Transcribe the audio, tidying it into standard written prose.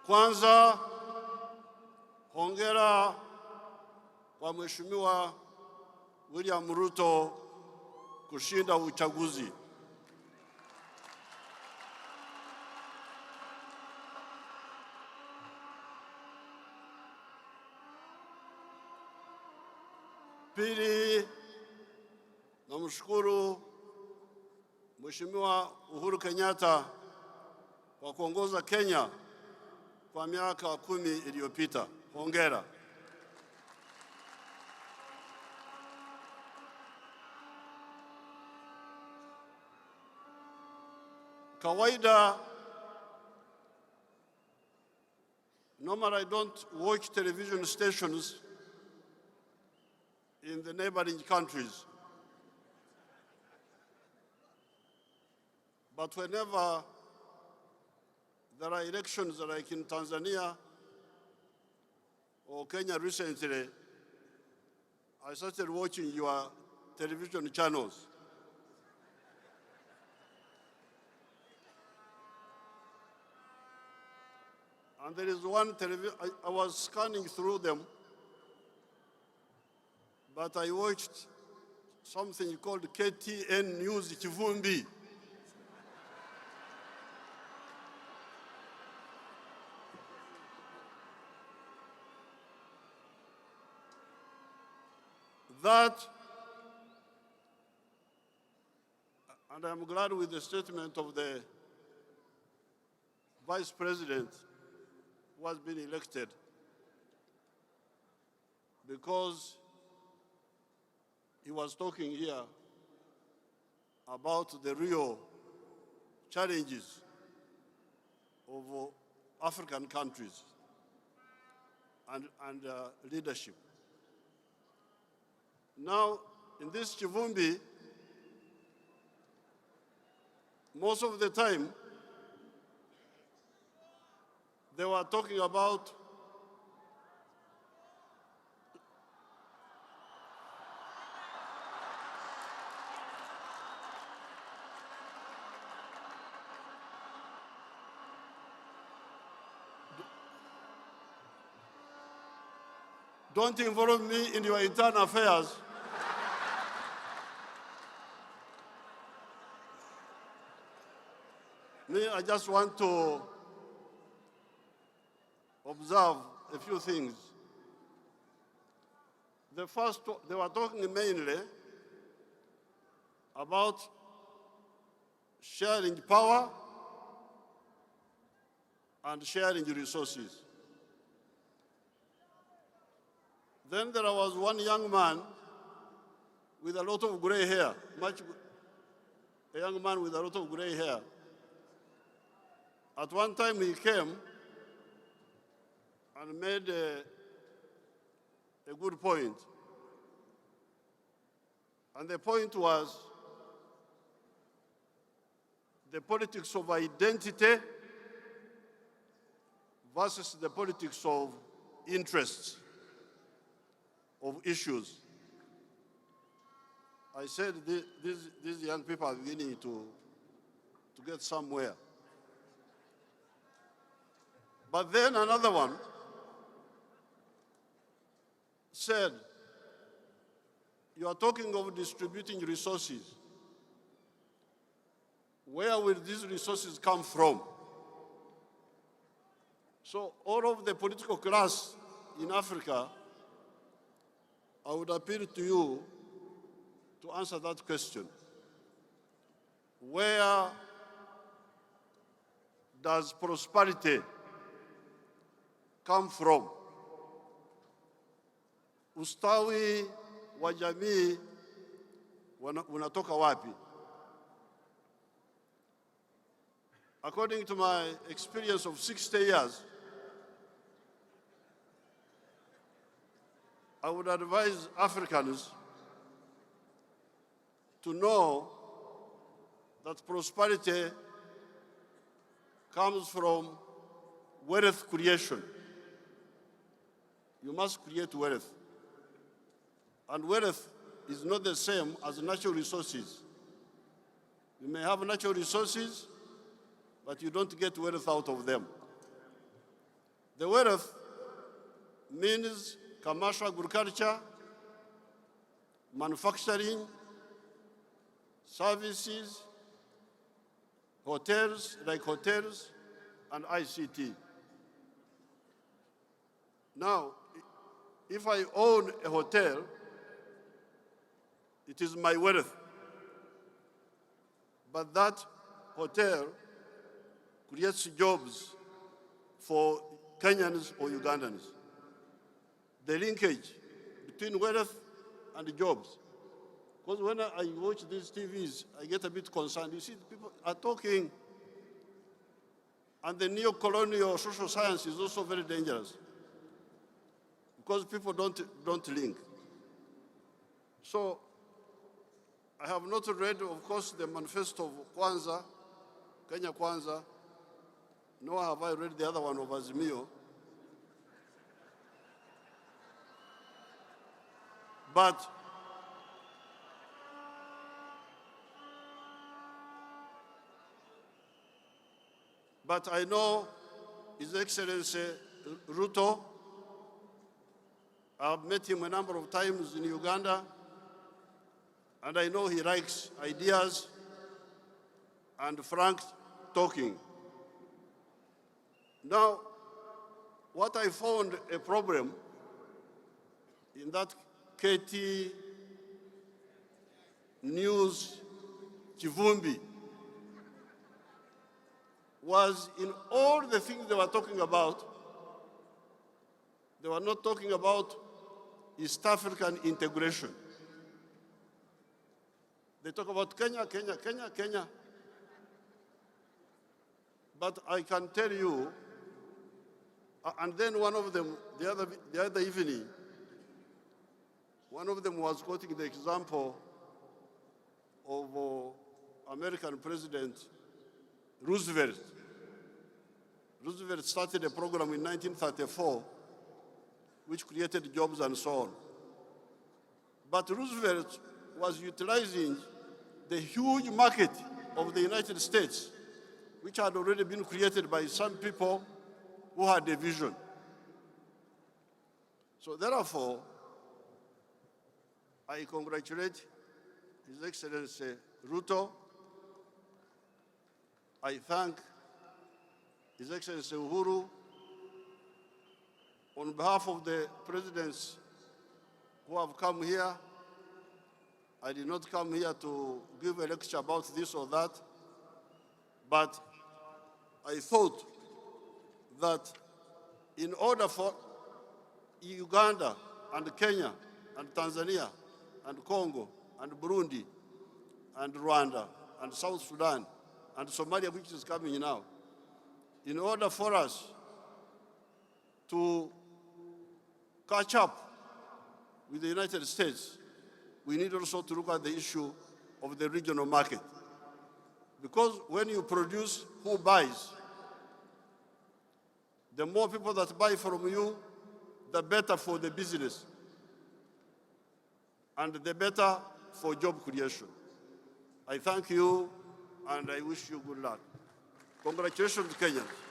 Kwanza, hongera kwa Mheshimiwa William Ruto kushinda uchaguzi. Pili, namshukuru Mheshimiwa Uhuru Kenyatta kwa kuongoza Kenya kwa miaka 10 iliyopita. Hongera. Kawaida, normally I don't watch television stations in the neighboring countries. But whenever there are elections like in Tanzania or Kenya recently, I started watching your television channels. And there is one television, I was scanning through them, but I watched something called KTN News Chivumbi. That, and I'm glad with the statement of the Vice President who has been elected, because he was talking here about the real challenges of African countries and leadership. Now, in this Chivumbi, most of the time, they were talking about don't involve me in your internal affairs. Me, I just want to observe a few things. The first, they were talking mainly about sharing power and sharing resources. Then there was one young man with a lot of gray hair, a young man with a lot of gray hair. At one time he came and made a good point. And the point was the politics of identity versus the politics of interests, of issues. I said these young people are beginning to get somewhere. But then another one said, you are talking of distributing resources. Where will these resources come from? So all of the political class in Africa, I would appeal to you to answer that question. Where does prosperity come from? Ustawi wa jamii unatoka wapi? According to my experience of 60 years, I would advise Africans to know that prosperity comes from wealth creation. You must create wealth. And wealth is not the same as natural resources. You may have natural resources, but you don't get wealth out of them. The wealth means commercial agriculture, manufacturing, services, hotels, and ICT. Now, if I own a hotel, it is my wealth. But that hotel creates jobs for Kenyans or Ugandans. The linkage between wealth and jobs. Because when I watch these TVs, I get a bit concerned. You see, people are talking, and the neo-colonial social science is also very dangerous because people don't link. So I have not read, of course, the manifesto of Kwanza, Kenya Kwanza, nor have I read the other one of Azimio. But I know His Excellency Ruto. I've met him a number of times in Uganda, and I know he likes ideas and frank talking. Now, what I found a problem in that KT News Kivumbi was in all the things they were talking about, they were not talking about East African integration. They talk about Kenya. But I can tell you, and then one of them, the other evening, one of them was quoting the example of American President Roosevelt. Roosevelt started a program in 1934 which created jobs and so on. But Roosevelt was utilizing the huge market of the United States, which had already been created by some people who had a vision. So therefore, I congratulate His Excellency Ruto. I thank His Excellency Uhuru. On behalf of the presidents who have come here, I did not come here to give a lecture about this or that, but I thought that in order for Uganda and Kenya and Tanzania and Congo and Burundi and Rwanda and South Sudan and Somalia, which is coming now, in order for us to catch up with the United States, we need also to look at the issue of the regional market. Because when you produce, who buys? The more people that buy from you, the better for the business, and the better for job creation. I thank you, and I wish you good luck. Congratulations, Kenyans.